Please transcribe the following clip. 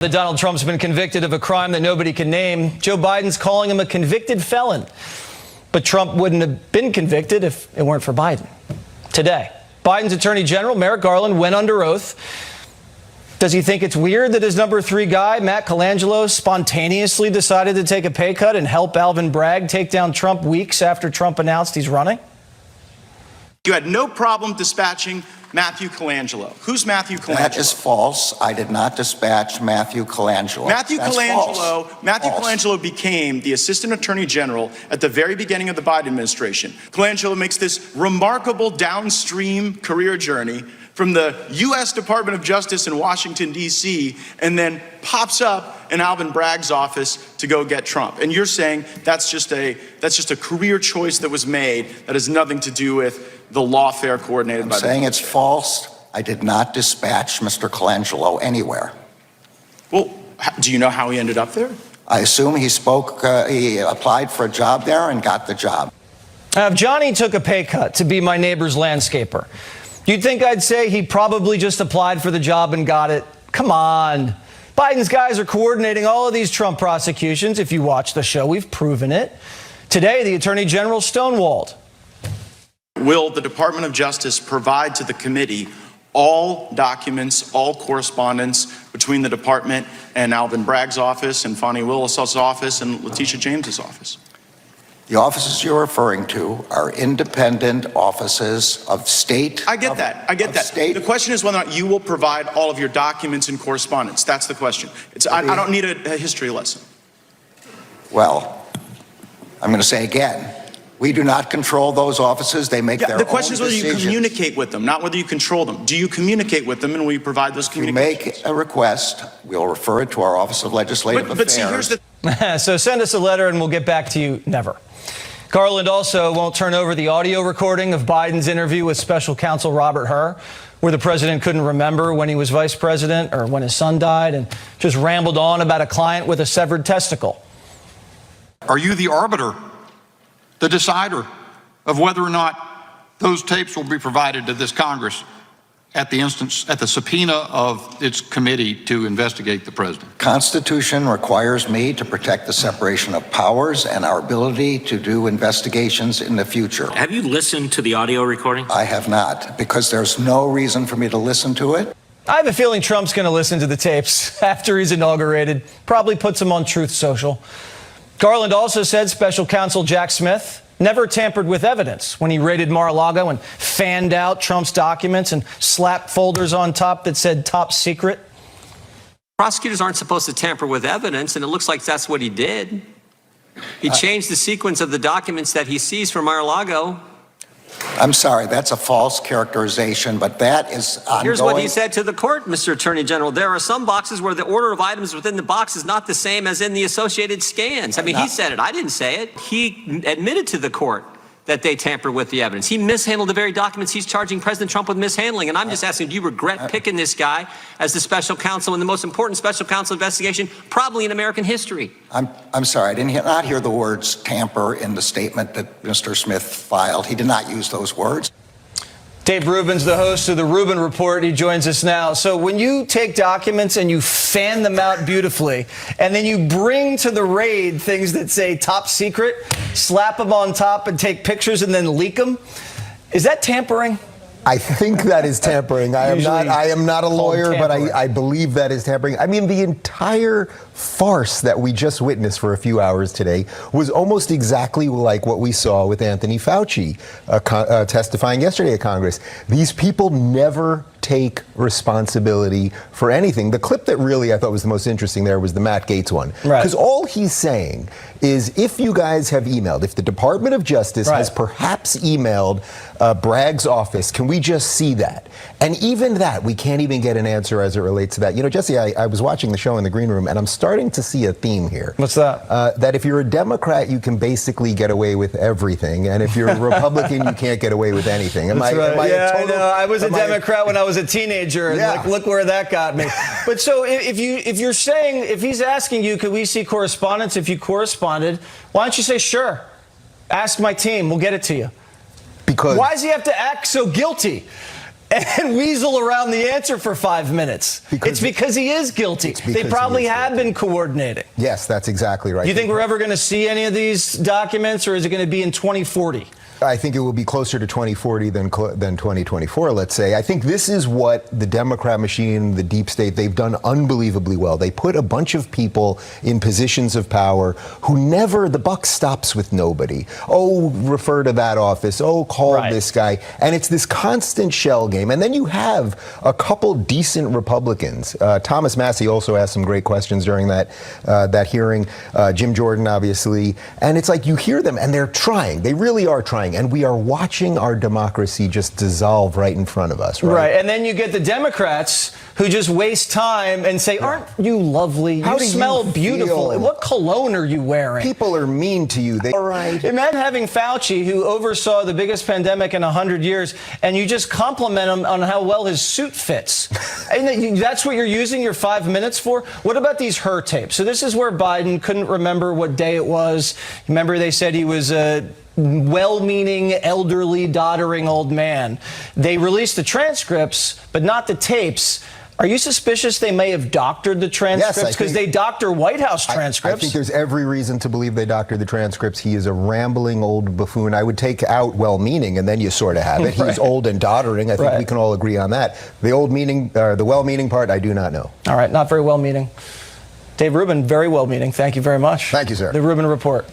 That Donald Trump's been convicted of a crime that nobody can name. Joe Biden's calling him a convicted felon. But Trump wouldn't have been convicted if it weren't for Biden. Today, Biden's Attorney General, Merrick Garland, went under oath. Does he think it's weird that his number 3 guy, Matt Colangelo, spontaneously decided to take a pay cut and help Alvin Bragg take down Trump weeks after Trump announced he's running? You had no problem dispatching Matthew Colangelo. Who's Matthew Colangelo? That is false. I did not dispatch Matthew Colangelo. Matthew Colangelo became the Assistant Attorney General at the very beginning of the Biden administration. Colangelo makes this remarkable downstream career journey from the U.S. Department of Justice in Washington, D.C., and then pops up in Alvin Bragg's office to go get Trump. And you're saying that's just a career choice that was made that has nothing to do with the lawfare coordinated by the DOJ. I'm saying it's false. I did not dispatch Mr. Colangelo anywhere. Well, do you know how he ended up there? I assume he applied for a job there and got the job. If Johnny took a pay cut to be my neighbor's landscaper, you'd think I'd say he probably just applied for the job and got it. Come on. Biden's guys are coordinating all of these Trump prosecutions. If you watch the show, we've proven it. Today, the Attorney General stonewalled. Will the Department of Justice provide to the committee all documents, all correspondence between the department and Alvin Bragg's office and Fani Willis's office and Letitia James's office? The offices you're referring to are independent offices of state. I get that. The question is whether or not you will provide all of your documents and correspondence. That's the question. I don't need a history lesson. Well, I'm going to say again, we do not control those offices. They make their own decisions. The question is whether you communicate with them, not whether you control them. Do you communicate with them, and will you provide those communications? If you make a request, we'll refer it to our Office of Legislative Affairs. But see, here's the... So send us a letter and we'll get back to you. Never. Garland also won't turn over the audio recording of Biden's interview with special counsel Robert Hur, where the president couldn't remember when he was vice president or when his son died and just rambled on about a client with a severed testicle. Are you the arbiter, the decider of whether or not those tapes will be provided to this Congress at the subpoena of its committee to investigate the president? Constitution requires me to protect the separation of powers and our ability to do investigations in the future. Have you listened to the audio recording? I have not, because there's no reason for me to listen to it. I have a feeling Trump's going to listen to the tapes after he's inaugurated, probably puts them on Truth Social. Garland also said special counsel Jack Smith never tampered with evidence when he raided Mar-a-Lago and fanned out Trump's documents and slapped folders on top that said top secret. Prosecutors aren't supposed to tamper with evidence, and it looks like that's what he did. He changed the sequence of the documents that he seized from Mar-a-Lago. I'm sorry, that's a false characterization, but that is ongoing. Here's what he said to the court, Mr. Attorney General. There are some boxes where the order of items within the box is not the same as in the associated scans. I mean, he said it. I didn't say it. He admitted to the court that they tampered with the evidence. He mishandled the very documents he's charging President Trump with mishandling. And I'm just asking, do you regret picking this guy as the special counsel in the most important special counsel investigation probably in American history? I'm sorry, I did not hear the words tamper in the statement that Mr. Smith filed. He did not use those words. Dave Rubin's the host of the Rubin Report. He joins us now. So when you take documents and you fan them out beautifully, and then you bring to the raid things that say top secret, slap them on top and take pictures and then leak them, is that tampering? I think that is tampering. I am not a lawyer, but I believe that is tampering. I mean, the entire farce that we just witnessed for a few hours today was almost exactly like what we saw with Anthony Fauci testifying yesterday at Congress. These people never take responsibility for anything. The clip that really I thought was the most interesting there was the Matt Gaetz one. Because all he's saying is if you guys have emailed, if the Department of Justice has perhaps emailed Bragg's office, can we just see that? And even that, we can't even get an answer as it relates to that. You know, Jesse, I was watching the show in the green room, and I'm starting to see a theme here. What's that? That if you're a Democrat, you can basically get away with everything. And if you're a Republican, you can't get away with anything. I was a Democrat when I was a teenager, and like, look where that got me. But so if he's asking you, could we see correspondence? If you corresponded, why don't you say, sure, ask my team, we'll get it to you. Because why does he have to act so guilty? and weasel around the answer for 5 minutes. It's because he is guilty. They probably have been coordinating. Yes, that's exactly right. Do you think we're ever going to see any of these documents, or is it going to be in 2040? I think it will be closer to 2040 than 2024, let's say. I think this is what the Democrat machine, the deep state, they've done unbelievably well. They put a bunch of people in positions of power who never, the buck stops with nobody. Oh, refer to that office. Oh, call this guy. And it's this constant shell game. And then you have a couple decent Republicans. Thomas Massey also asked some great questions during that hearing. Jim Jordan, obviously. And it's like you hear them and they're trying. They really are trying. And we are watching our democracy just dissolve right in front of us, right? Right. And then you get the Democrats who just waste time and say, aren't you lovely? How you do you smell beautiful. feel? What cologne are you wearing? People are mean to you. All right. Imagine having Fauci, who oversaw the biggest pandemic in 100 years, and you just compliment him on how well his suit fits. And that's what you're using your 5 minutes for? What about these her tapes? So this is where Biden couldn't remember what day it was. Remember they said he was a well-meaning, elderly, doddering old man. They released the transcripts, but not the tapes. Are you suspicious they may have doctored the transcripts? Because they doctor White House transcripts. I think there's every reason to believe they doctored the transcripts. He is a rambling old buffoon. I would take out well-meaning, and then you sort of have it. He's old and doddering. I think we can all agree on that. The the well-meaning part, I do not know. All right, not very well-meaning. Dave Rubin, very well-meaning. Thank you very much. Thank you, sir. The Rubin Report.